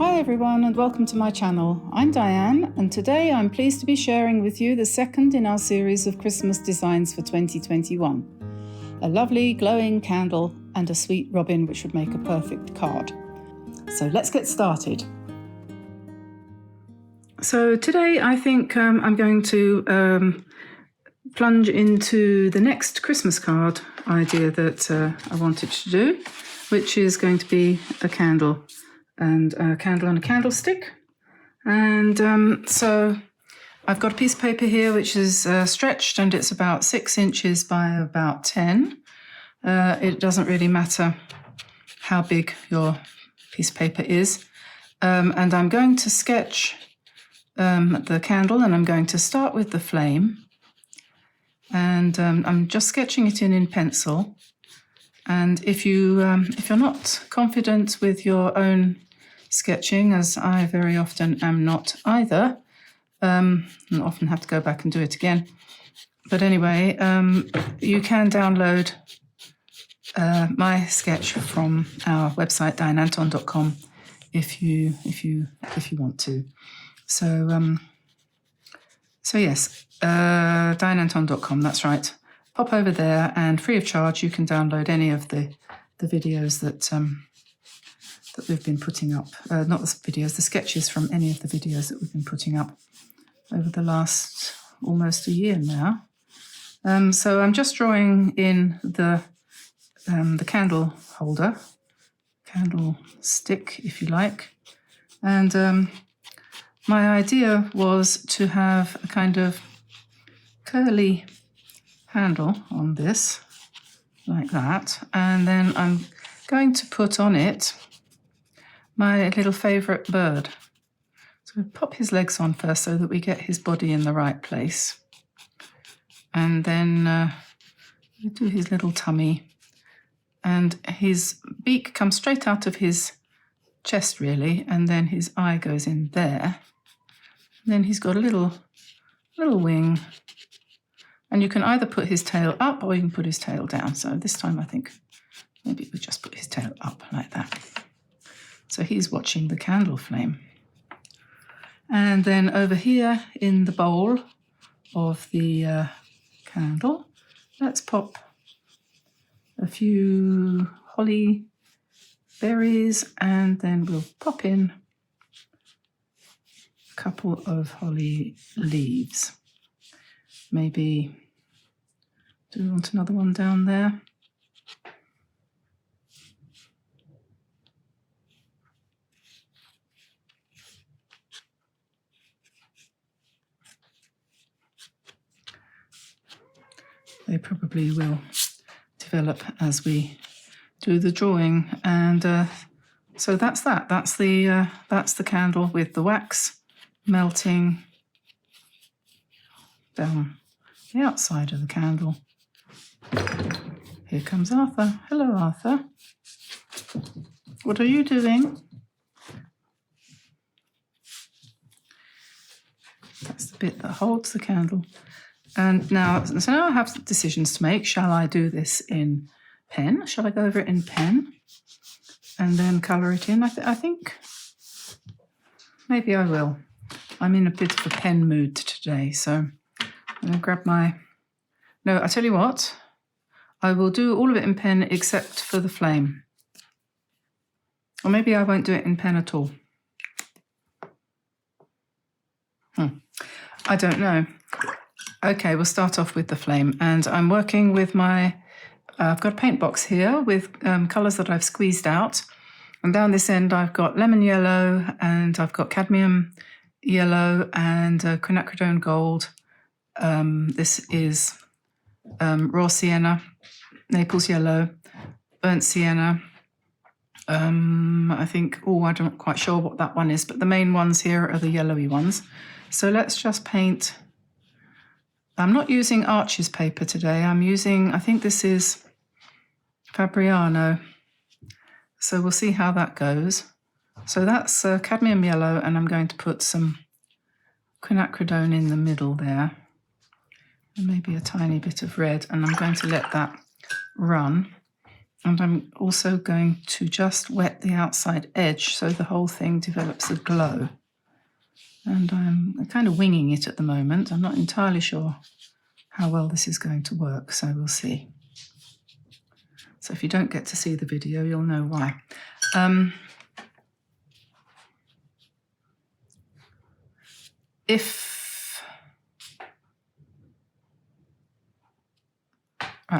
Hi everyone and welcome to my channel. I'm Diane and today I'm pleased to be sharing with you the second in our series of Christmas designs for 2021. A lovely glowing candle and a sweet robin which would make a perfect card. So let's get started. So today I think I'm going to plunge into the next Christmas card idea that I wanted to do, which is going to be a candle. And a candle on a candlestick. And so I've got a piece of paper here which is stretched, and it's about 6 inches by about 10. It doesn't really matter how big your piece of paper is. And I'm going to sketch the candle, and I'm going to start with the flame. And I'm just sketching it in pencil. And if you're not confident with your own sketching, as I very often am not either, and often have to go back and do it again. But anyway, you can download my sketch from our website dianeantone.com if you want to. So yes, dianeantone.com. That's right. Pop over there, and free of charge, you can download any of the videos that we've been putting up. Not the videos, the sketches from any of the videos that we've been putting up over the last almost a year now. So I'm just drawing in the candle holder, candlestick, if you like. And my idea was to have a kind of curly handle on this, like that, and then I'm going to put on it my little favourite bird. So pop his legs on first so that we get his body in the right place, and then we do his little tummy, and his beak comes straight out of his chest really, and then his eye goes in there, and then he's got a little wing. And you can either put his tail up or you can put his tail down. So this time I think maybe we just put his tail up like that. So he's watching the candle flame. And then over here in the bowl of the candle, let's pop a few holly berries, and then we'll pop in a couple of holly leaves. Maybe, do we want another one down there? They probably will develop as we do the drawing. And so that's that. That's the candle with the wax melting down the outside of the candle. Here comes Arthur. Hello, Arthur. What are you doing? That's the bit that holds the candle. And now I have decisions to make. Shall I do this in pen? Shall I go over it in pen and then colour it in? I think maybe I will. I'm in a bit of a pen mood today, so I'm going to grab my... No, I tell you what, I will do all of it in pen except for the flame. Or maybe I won't do it in pen at all. I don't know. Okay, we'll start off with the flame. And I'm working with my... I've got a paint box here with colours that I've squeezed out. And down this end I've got lemon yellow, and I've got cadmium yellow, and quinacridone gold. This is raw sienna, Naples yellow, burnt sienna. I think, I'm not quite sure what that one is, but the main ones here are the yellowy ones. So let's just paint. I'm not using Arches paper today. I'm using, I think this is Fabriano. So we'll see how that goes. So that's cadmium yellow, and I'm going to put some quinacridone in the middle there. And maybe a tiny bit of red, and I'm going to let that run. And I'm also going to just wet the outside edge so the whole thing develops a glow. And I'm kind of winging it at the moment. I'm not entirely sure how well this is going to work, so we'll see. So if you don't get to see the video, you'll know why. I'm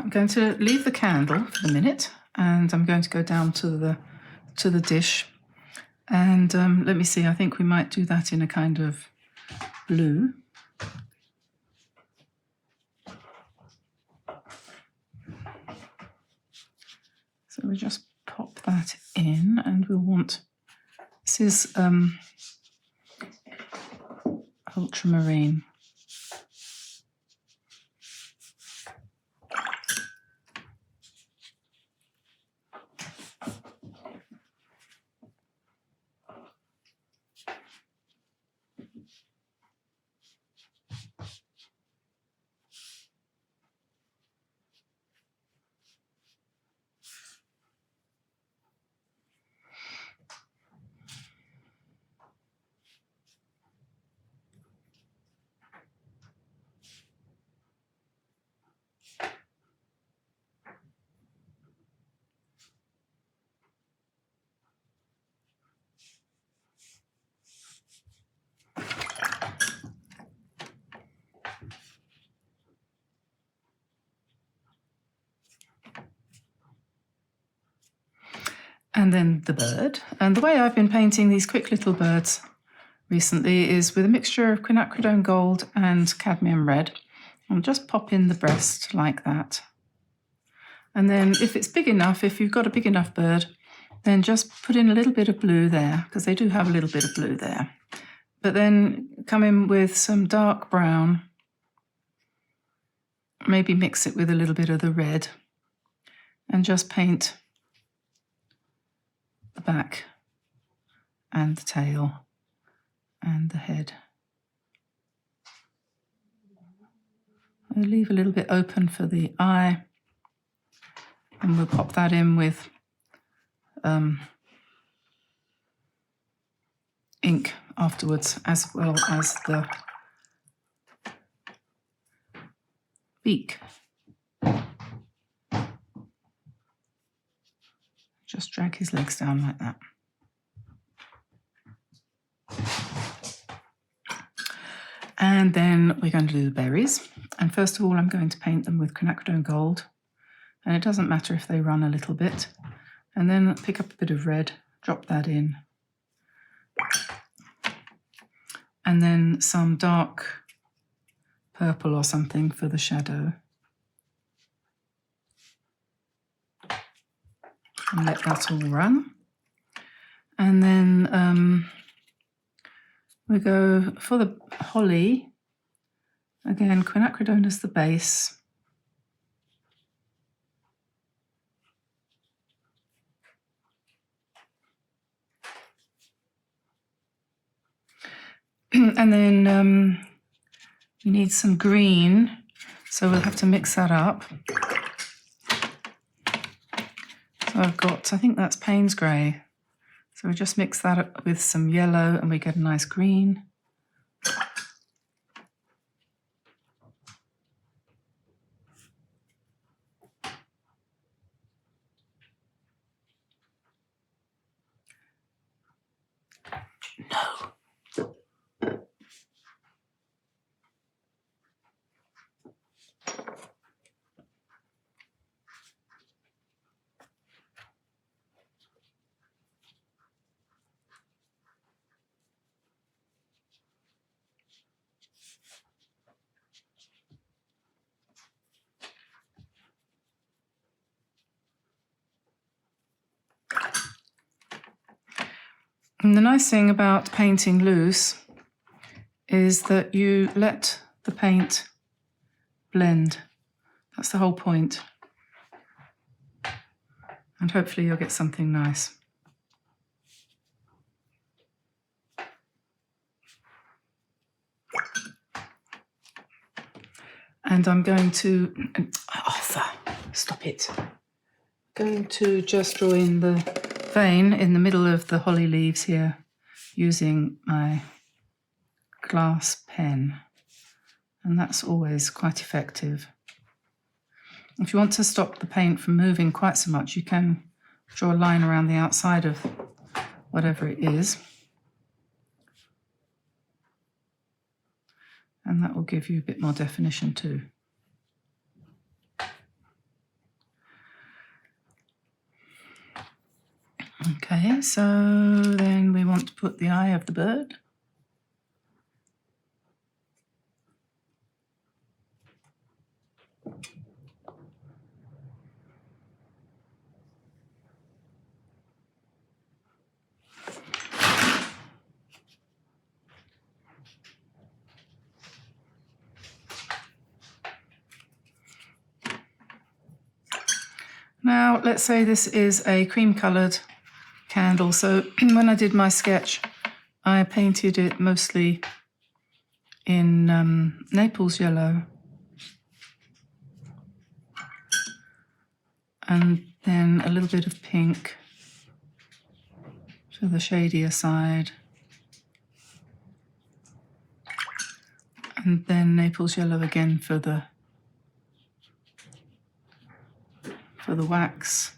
going to leave the candle for the minute, and I'm going to go down to the dish. And let me see, I think we might do that in a kind of blue. So we just pop that in, and we'll want, this is ultramarine. And then the bird. And the way I've been painting these quick little birds recently is with a mixture of quinacridone gold and cadmium red. I'll just pop in the breast like that. And then if it's big enough, if you've got a big enough bird, then just put in a little bit of blue there, because they do have a little bit of blue there. But then come in with some dark brown, maybe mix it with a little bit of the red, and just paint the back and the tail and the head. I'll leave a little bit open for the eye, and we'll pop that in with ink afterwards, as well as the beak. Just drag his legs down like that. And then we're going to do the berries. And first of all, I'm going to paint them with quinacridone gold. And it doesn't matter if they run a little bit. And then pick up a bit of red, drop that in. And then some dark purple or something for the shadow. And let that all run. And then we go for the holly. Again, quinacridone as the base. And then we need some green, so we'll have to mix that up. So I've got, I think that's Payne's grey. So we just mix that up with some yellow and we get a nice green. No. And the nice thing about painting loose is that you let the paint blend. That's the whole point. And hopefully you'll get something nice. And I'm going to, Arthur, stop it. I'm going to just draw in the vein in the middle of the holly leaves here using my glass pen, and that's always quite effective. If you want to stop the paint from moving quite so much, you can draw a line around the outside of whatever it is, and that will give you a bit more definition too. Okay, so then we want to put the eye of the bird. Now, let's say this is a cream-coloured candle. So when I did my sketch, I painted it mostly in Naples yellow, and then a little bit of pink for the shadier side, and then Naples yellow again for the wax.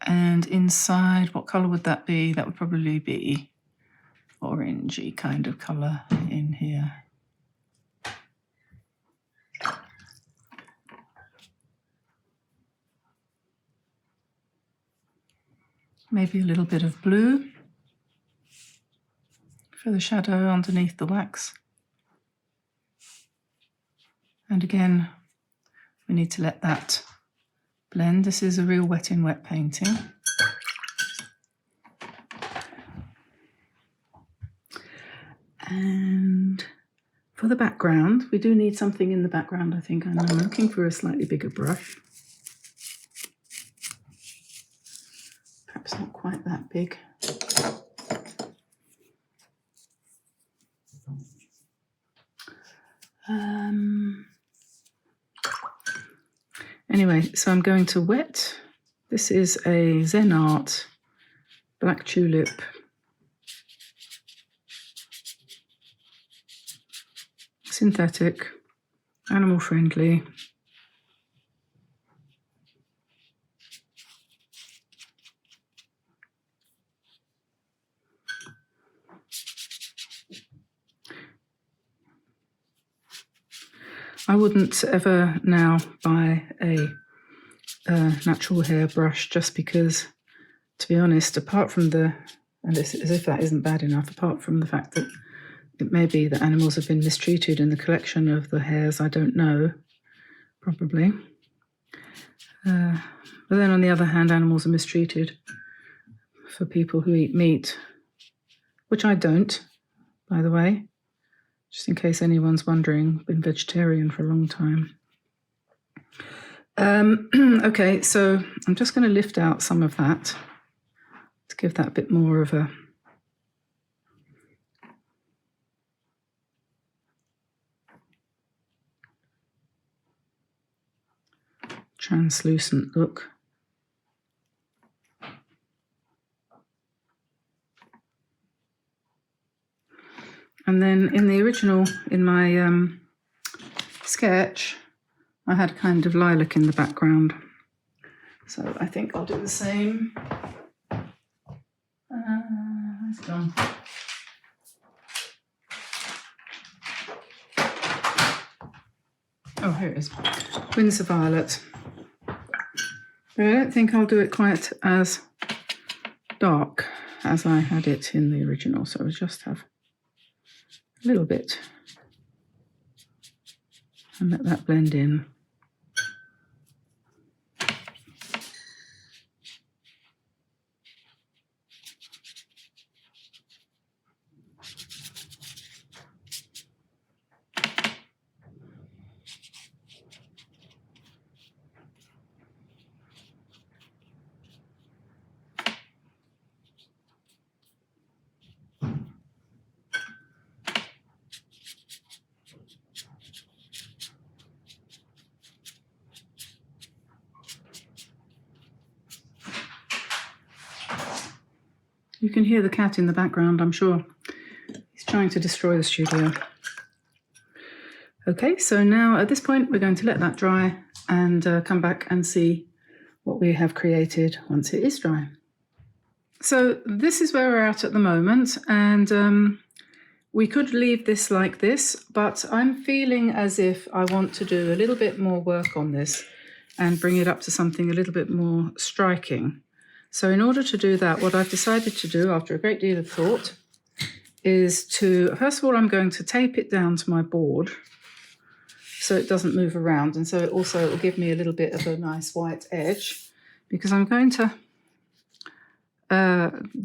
And inside, what colour would that be? That would probably be orangey kind of colour in here. Maybe a little bit of blue for the shadow underneath the wax. And again, we need to let that blend. This is a real wet in wet painting. And for the background, we do need something in the background, I think. And I'm looking for a slightly bigger brush. Perhaps not quite that big. Anyway, so I'm going to wet. This is a ZEN ART Black Tulip synthetic, animal friendly. I wouldn't ever now buy a natural hair brush, just because, to be honest, apart from the, and as if that isn't bad enough, apart from the fact that it may be that animals have been mistreated in the collection of the hairs, I don't know, probably. But then on the other hand, animals are mistreated for people who eat meat, which I don't, by the way. Just in case anyone's wondering, been vegetarian for a long time. Okay, so I'm just going to lift out some of that to give that a bit more of a translucent look. And then in the original, in my sketch, I had kind of lilac in the background. So I think I'll do the same. It's gone. Oh, here it is. Windsor Violet. But I don't think I'll do it quite as dark as I had it in the original. So I'll just have a little bit and let that blend in. You can hear the cat in the background, I'm sure. He's trying to destroy the studio. Okay, so now at this point we're going to let that dry and come back and see what we have created once it is dry. So this is where we're at the moment, and we could leave this like this, but I'm feeling as if I want to do a little bit more work on this and bring it up to something a little bit more striking. So in order to do that, what I've decided to do after a great deal of thought is to, first of all, I'm going to tape it down to my board so it doesn't move around, and so it also will give me a little bit of a nice white edge, because I'm going to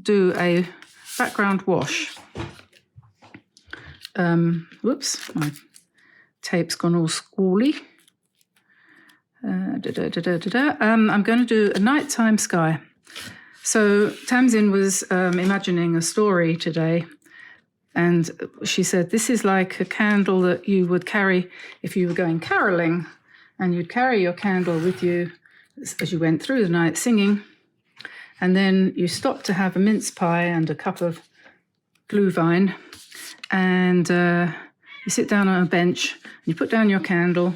do a background wash. Whoops, my tape's gone all squally. I'm going to do a nighttime sky. So Tamsin was imagining a story today, and she said this is like a candle that you would carry if you were going caroling, and you'd carry your candle with you as you went through the night singing, and then you stop to have a mince pie and a cup of glühwein, and you sit down on a bench, and you put down your candle,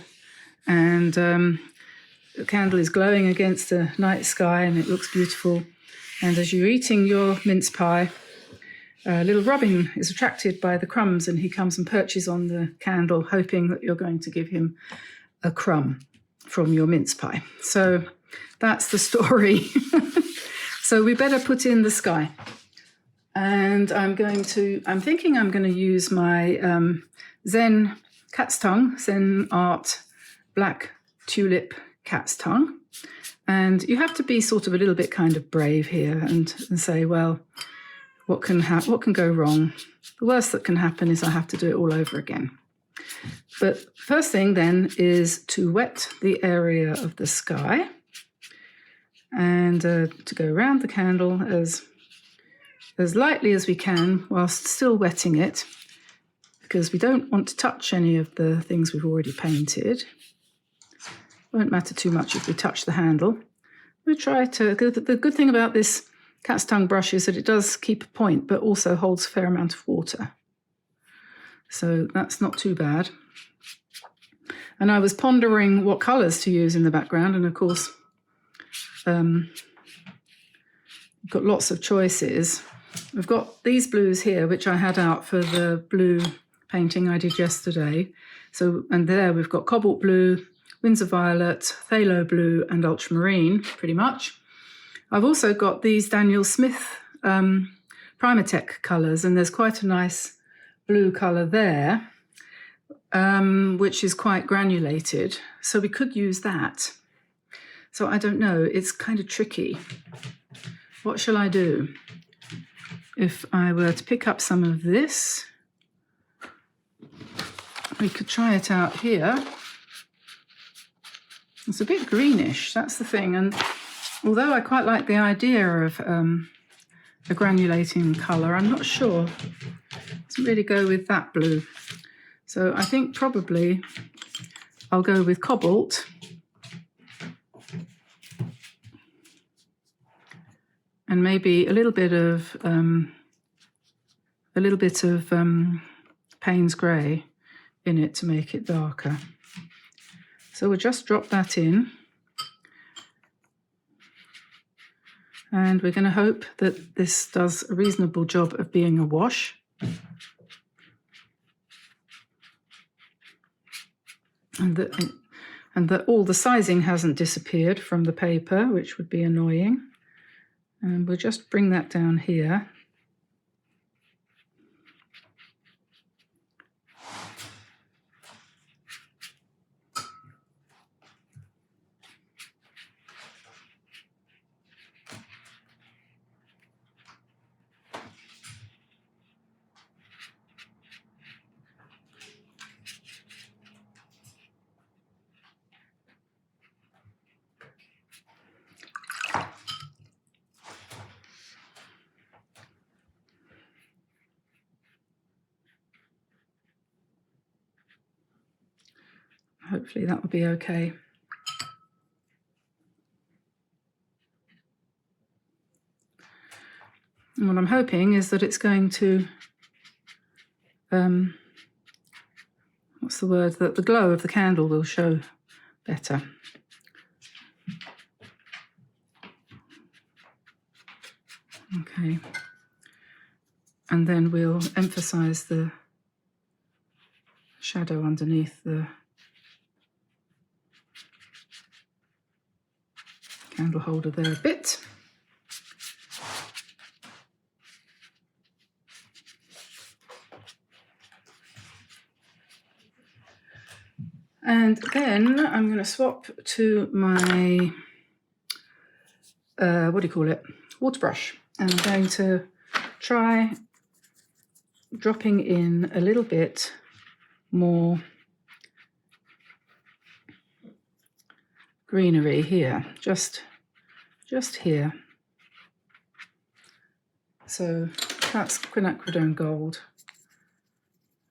and the candle is glowing against the night sky and it looks beautiful. And as you're eating your mince pie, little Robin is attracted by the crumbs, and he comes and perches on the candle, hoping that you're going to give him a crumb from your mince pie. So that's the story. So we better put in the sky. And I'm thinking I'm going to use my ZEN Art Black Tulip Cat's Tongue. And you have to be sort of a little bit kind of brave here and say, well, what can go wrong? The worst that can happen is I have to do it all over again. But first thing then is to wet the area of the sky, and to go around the candle as lightly as we can whilst still wetting it, because we don't want to touch any of the things we've already painted. Won't matter too much if we touch the handle. We try to. The good thing about this cat's tongue brush is that it does keep a point, but also holds a fair amount of water. So that's not too bad. And I was pondering what colours to use in the background, and of course, we've got lots of choices. We've got these blues here, which I had out for the blue painting I did yesterday. So, and there we've got cobalt blue, Windsor violet, phthalo blue, and ultramarine, pretty much. I've also got these Daniel Smith Primatech colours, and there's quite a nice blue colour there, which is quite granulated. So we could use that. So I don't know, it's kind of tricky. What shall I do? If I were to pick up some of this, we could try it out here. It's a bit greenish, that's the thing. And although I quite like the idea of a granulating colour, I'm not sure. It doesn't really go with that blue. So I think probably I'll go with cobalt. And maybe a little bit of Payne's grey in it to make it darker. So we'll just drop that in. And we're going to hope that this does a reasonable job of being a wash. And that all the sizing hasn't disappeared from the paper, which would be annoying. And we'll just bring that down here. Hopefully that will be okay. what I'm hoping is that it's going to, what's the word, that the glow of the candle will show better. Okay, and then we'll emphasize the shadow underneath the candle holder there a bit. And then I'm going to swap to my, what do you call it, water brush. And I'm going to try dropping in a little bit more greenery here, just here. So that's quinacridone gold.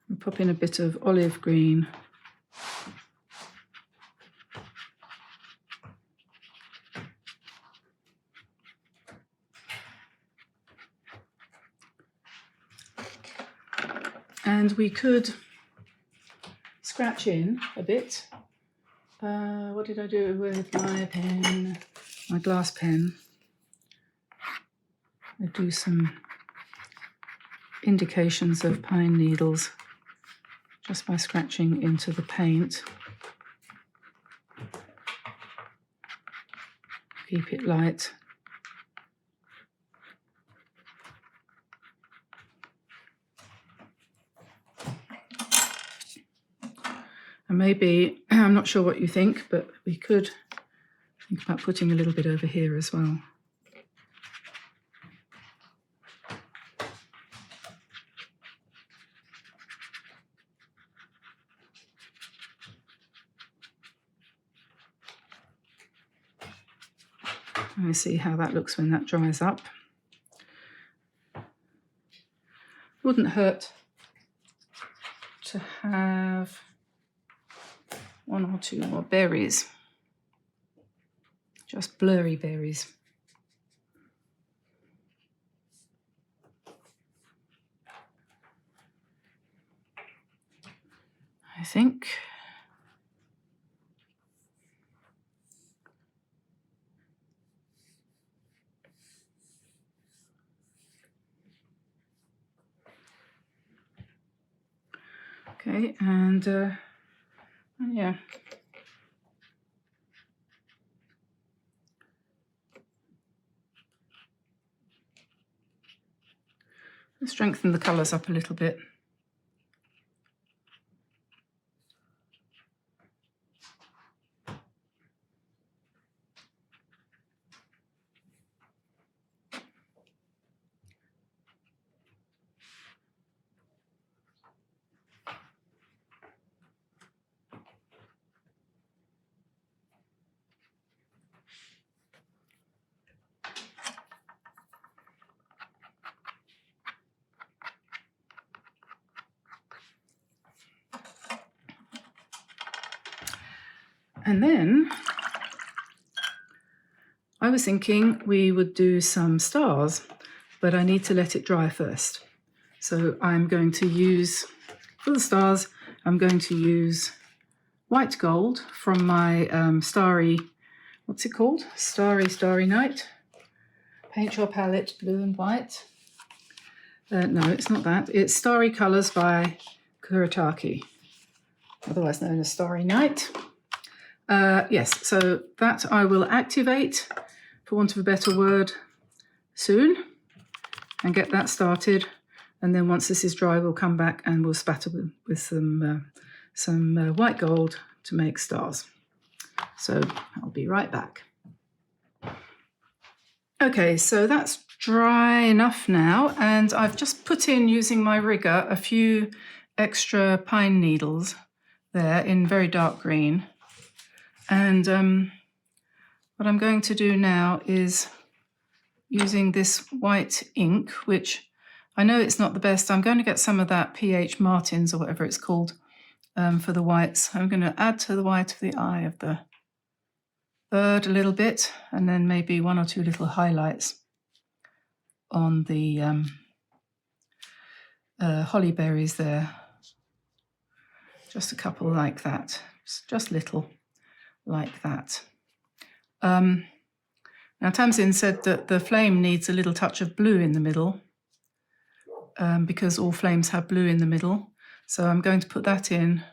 I'll pop in a bit of olive green. And we could scratch in a bit. What did I do with my pen? My glass pen. I do some indications of pine needles just by scratching into the paint. Keep it light. And maybe, I'm not sure what you think, but we could think about putting a little bit over here as well. I see how that looks when that dries up. Wouldn't hurt to have one or two more berries, just blurry berries. I think. Okay, and yeah. Strengthen the colours up a little bit. And then I was thinking we would do some stars, but I need to let it dry first. So I'm going to use, for the stars, I'm going to use white gold from my starry, what's it called? Starry Night. Paint Your Palette, blue and white. No, it's not that. It's Starry Colours by Kuretake, otherwise known as Starry Night. Yes, so that I will activate, for want of a better word, soon, and get that started. And then once this is dry, we'll come back and we'll spatter with some white gold to make stars. So I'll be right back. Okay, so that's dry enough now, and I've just put in, using my rigger, a few extra pine needles there in very dark green. And what I'm going to do now is, using this white ink, which I know it's not the best, I'm going to get some of that PH Martins or whatever it's called for the whites. I'm going to add to the white of the eye of the bird a little bit, and then maybe one or two little highlights. on the holly berries there. Just a couple like that, just little like that. Now Tamsin said that the flame needs a little touch of blue in the middle, because all flames have blue in the middle. So I'm going to put that in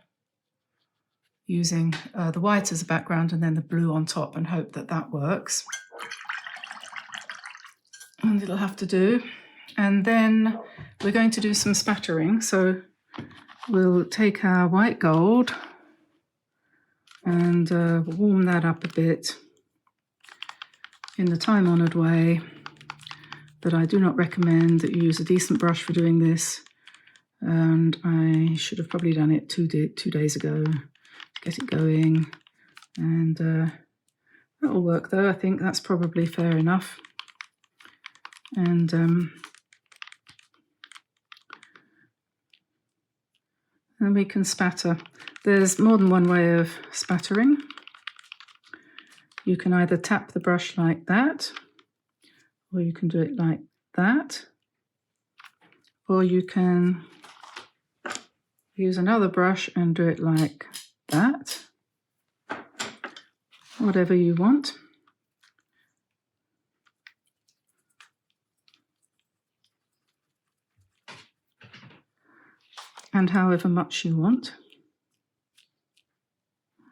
using the white as a background and then the blue on top, and hope that that works. And it'll have to do. And then we're going to do some spattering. So we'll take our white gold and warm that up a bit in the time-honoured way, but I do not recommend that you use a decent brush for doing this. And I should have probably done it two days ago to get it going. And that'll work though. I think that's probably fair enough. And we can spatter. There's more than one way of spattering. You can either tap the brush like that, or you can do it like that, or you can use another brush and do it like that, whatever you want. And however much you want.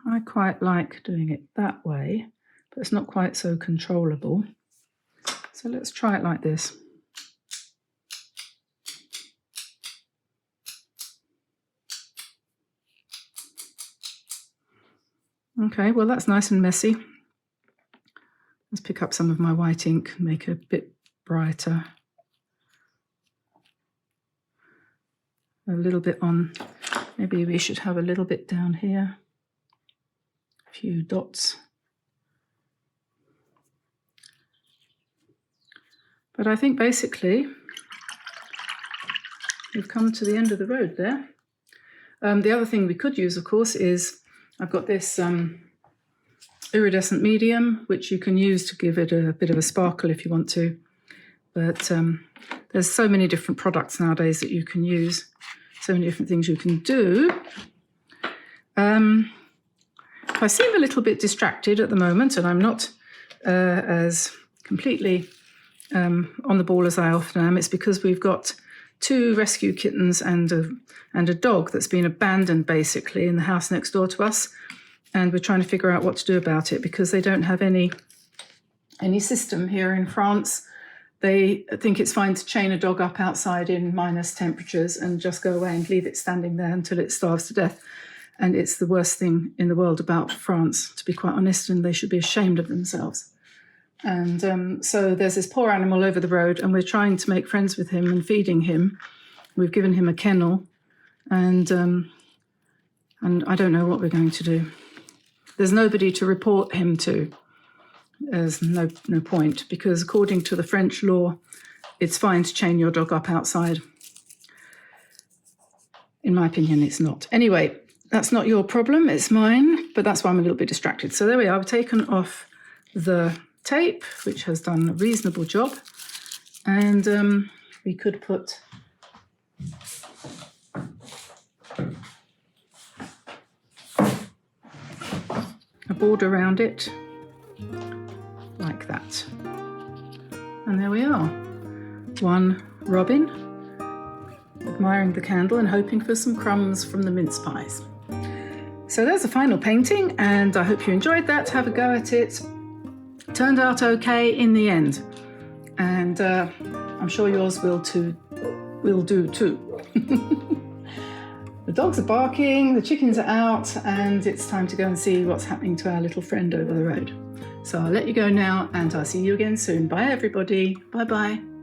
I quite like doing it that way, but it's not quite so controllable. So let's try it like this. Okay, well that's nice and messy. Let's pick up some of my white ink and make it a bit brighter. A little bit on, maybe we should have a little bit down here. A few dots. But I think basically we've come to the end of the road there. The other thing we could use, of course, is I've got this iridescent medium, which you can use to give it a bit of a sparkle if you want to. But there's so many different products nowadays that you can use, so many different things you can do. If I seem a little bit distracted at the moment, and I'm not as completely on the ball as I often am, it's because we've got 2 rescue kittens and a dog that's been abandoned basically in the house next door to us, and we're trying to figure out what to do about it because they don't have any system here in France. They think it's fine to chain a dog up outside in minus temperatures and just go away and leave it standing there until it starves to death. And it's the worst thing in the world about France, to be quite honest, and they should be ashamed of themselves. And so there's this poor animal over the road, and we're trying to make friends with him and feeding him. We've given him a kennel, and I don't know what we're going to do. There's nobody to report him to. There's no point, because according to the French law, it's fine to chain your dog up outside. In my opinion, it's not. Anyway, that's not your problem, it's mine, but that's why I'm a little bit distracted. So there we are, I've taken off the tape, which has done a reasonable job, and we could put a border around it like that, and there we are, one robin admiring the candle and hoping for some crumbs from the mince pies. So there's the final painting, and I hope you enjoyed that. Have a go at it. Turned out okay in the end, and I'm sure yours will do too. The dogs are barking, the chickens are out, and it's time to go and see what's happening to our little friend over the road. So I'll let you go now, and I'll see you again soon. Bye everybody. Bye bye.